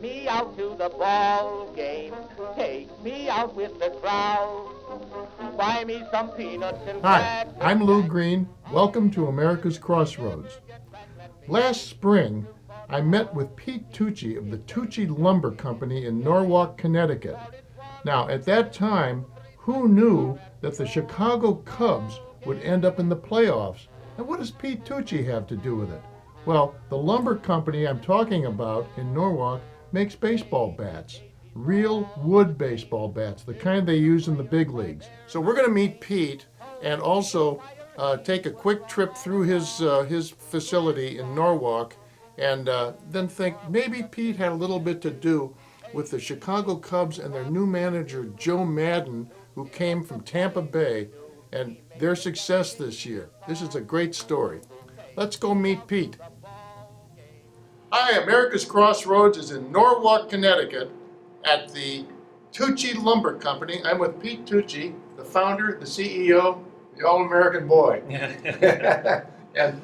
me out to the ball game. Take me out with the crowd. Buy me some peanuts and Hi, crackers. I'm Lou Green. Welcome to America's Crossroads. Last spring, I met with Pete Tucci of the Tucci Lumber Company in Norwalk, Connecticut. Now, at that time, who knew that the Chicago Cubs would end up in the playoffs? And what does Pete Tucci have to do with it? Well, the lumber company I'm talking about in Norwalk makes baseball bats. Real wood baseball bats, the kind they use in the big leagues. So we're going to meet Pete and also take a quick trip through his facility in Norwalk, and then think maybe Pete had a little bit to do with the Chicago Cubs and their new manager Joe Madden, who came from Tampa Bay, and their success this year. This is a great story. Let's go meet Pete. Hi, America's Crossroads is in Norwalk, Connecticut, at the Tucci Lumber Company. I'm with Pete Tucci, the founder, the CEO, the all-American boy. And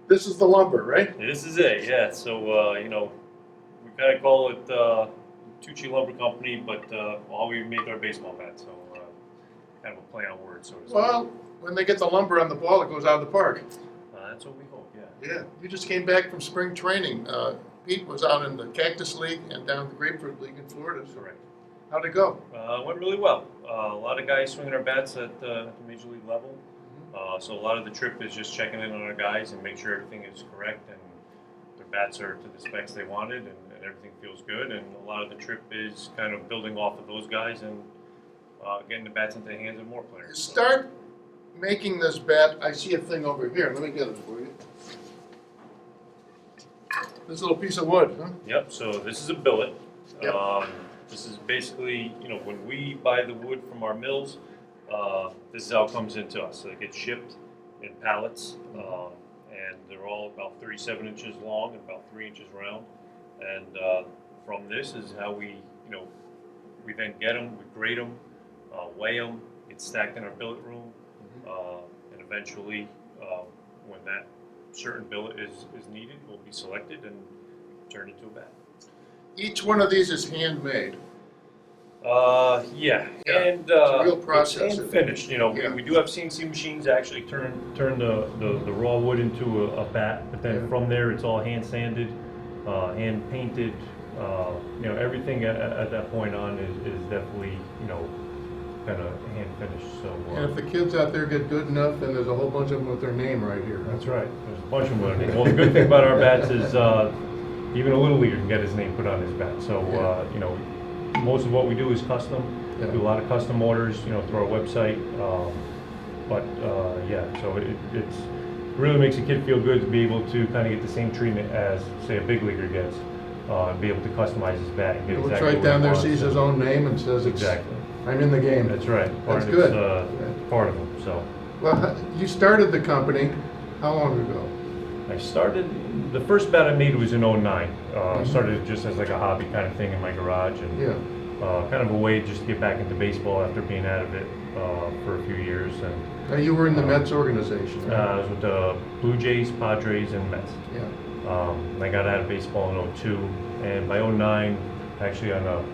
this is the lumber, right? This is it, yeah. So, we kind of call it Tucci Lumber Company, but all we make our baseball bats. So, kind of a play on words, so to speak. Well, when they get the lumber on the ball, it goes out of the park. That's what we hope, yeah. Yeah, you just came back from spring training. Pete was out in the Cactus League and down in the Grapefruit League in Florida. Correct. How'd it go? Went really well. A lot of guys swinging our bats at the major league level. So a lot of the trip is just checking in on our guys and make sure everything is correct and their bats are to the specs they wanted and everything feels good. And a lot of the trip is kind of building off of those guys and getting the bats into the hands of more players. Start making this bat. I see a thing over here. Let me get it for you. This little piece of wood, huh? Yep, so this is a billet. Yep. This is basically, when we buy the wood from our mills, this is how it comes into us. So it gets shipped in pallets, and they're all about 37 inches long and about 3 inches round. And from this is how we then get them, we grade them, weigh them, get stacked in our billet room, and eventually, when that certain billet is needed, will be selected and turned into a bat. Each one of these is handmade. Yeah, Yeah, and it's a real process. and finished. Yeah. We do have CNC machines that actually turn the raw wood into a bat, but then from there it's all hand sanded, hand painted. Everything at that point on is definitely kind of hand finished. So. And if the kids out there get good enough, then there's a whole bunch of them with their name right here. That's right. There's a bunch of them. Well, the good thing about our bats is even a little leaguer can get his name put on his bat. So most of what we do is custom. Yeah. Do a lot of custom orders, through our website. So it's really makes a kid feel good to be able to kind of get the same treatment as, say, a big leaguer gets, and be able to customize his bat and get It looks exactly right what down he there, wants. sees his own name and says, Exactly. I'm in the game. That's right. That's good. Part of them. So. Well, you started the company how long ago? I started, the first bat I made was in '09. Started just as like a hobby kind of thing in my garage, and kind of a way just to get back into baseball after being out of it for a few years. And Now you were in the Mets organization, right? I was with the Blue Jays, Padres, and Mets. Yeah. I got out of baseball in '02, and by '09, actually on a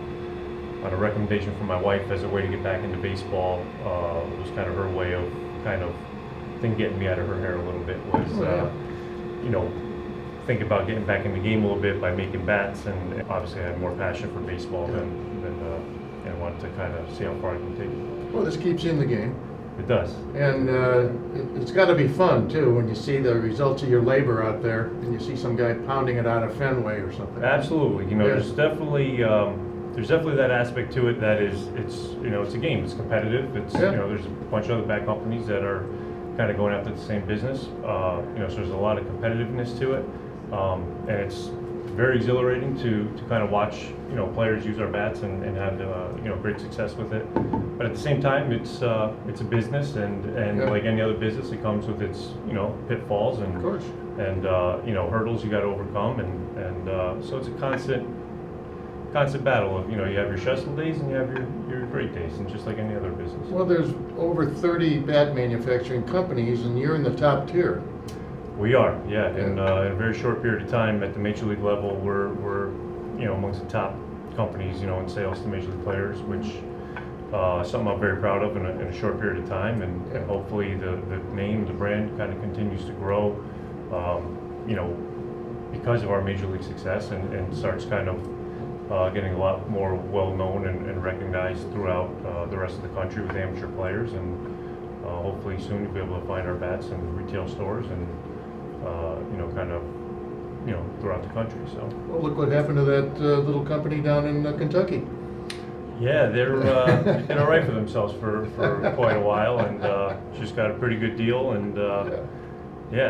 recommendation from my wife as a way to get back into baseball, it was kind of her way of kind of getting me out of her hair a little bit was. Think about getting back in the game a little bit by making bats, and obviously I had more passion for baseball and wanted to kind of see how far I can take it. Well, this keeps you in the game. It does. And it's got to be fun, too, when you see the results of your labor out there and you see some guy pounding it out of Fenway or something. Absolutely. There's definitely that aspect to it that it's a game. It's competitive. There's a bunch of other bat companies that are kind of going after the same business. So there's a lot of competitiveness to it. And it's very exhilarating to kind of watch players use our bats and have great success with it. But at the same time, it's a business, and like any other business, it comes with its pitfalls and Of course. and hurdles you got to overcome, and so it's a constant battle of you have your stressful days and you have your great days, and just like any other business. Well, there's over 30 bat manufacturing companies, and you're in the top tier. We are, yeah. In a very short period of time at the major league level, we're amongst the top companies, in sales to major league players, which something I'm very proud of in a short period of time, and hopefully the name, the brand kind of continues to grow, because of our major league success, and starts kind of getting a lot more well known and recognized throughout the rest of the country with amateur players, and hopefully soon you'll be able to find our bats in retail stores and kind of throughout the country. So. Well, look what happened to that little company down in Kentucky. Yeah, they did all right for themselves for quite a while, and just got a pretty good deal, and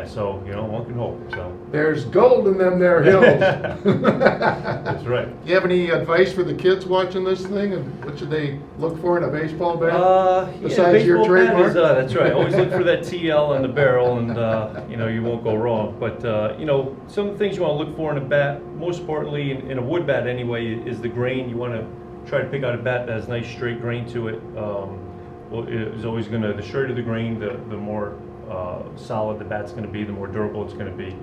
so one can hope. So there's gold in them there hills. That's right. You have any advice for the kids watching this thing, and what should they look for in a baseball bat? Besides your trademark? That's right. Always look for that TL on the barrel, and you won't go wrong. But some of the things you want to look for in a bat, most importantly in a wood bat anyway, is the grain. You want to try to pick out a bat that has nice straight grain to it. It's always the straighter the grain, the more solid the bat's going to be, the more durable it's going to be.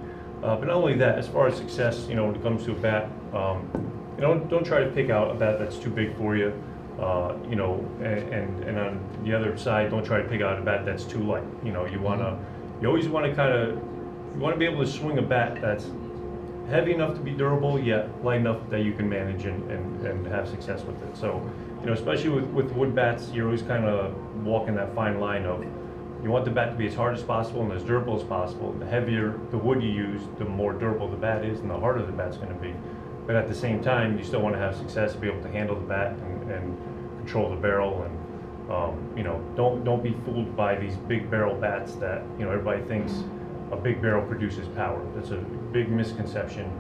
But not only that, as far as success, when it comes to a bat, don't try to pick out a bat that's too big for you. And on the other side, don't try to pick out a bat that's too light. You always want to be able to swing a bat that's heavy enough to be durable, yet light enough that you can manage and have success with it. So, especially with wood bats, you're always kind of walking that fine line of, you want the bat to be as hard as possible and as durable as possible. The heavier the wood you use, the more durable the bat is and the harder the bat's going to be. But at the same time, you still want to have success, be able to handle the bat and control the barrel. And don't be fooled by these big barrel bats that everybody thinks a big barrel produces power. That's a big misconception,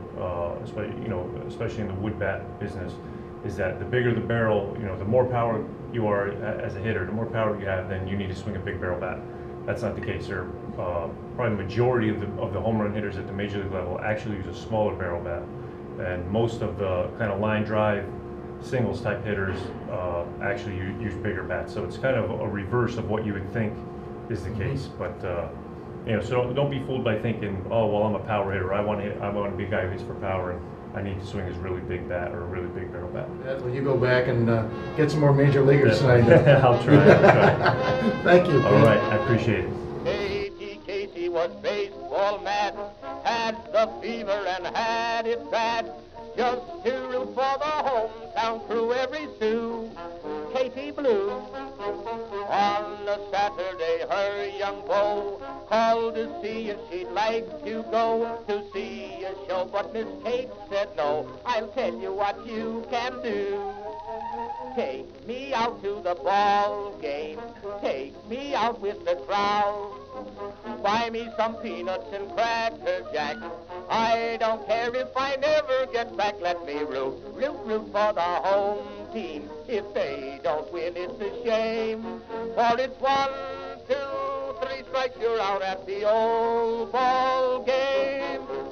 especially in the wood bat business, is that the bigger the barrel, the more power you are as a hitter, the more power you have, then you need to swing a big barrel bat. That's not the case. Probably the majority of the home run hitters at the major league level actually use a smaller barrel bat, and most of the kind of line drive singles type hitters actually use bigger bats. So it's kind of a reverse of what you would think is the case, but. So don't be fooled by thinking, oh well, I'm a power hitter. I want to be a guy who hits for power, and I need to swing this really big bat or a really big barrel bat. Well, you go back and get some more major leaguers signed up. I'll try. Thank you. All right, I appreciate it. Casey was baseball mad, had the fever and had it bad. Just to root for the hometown crew every Sue, Katie Blue. On a Saturday, her young beau called to see if she'd like to go to see a show, but Miss Kate said no. I'll tell you what you can do. Take me out to the ball game, take me out with the crowd. Buy me some peanuts and cracker jack. I don't care if I never get back. Let me root for the home team. If they don't win, it's a shame. For it's 1, 2, 3 strikes, you're out at the old ball game.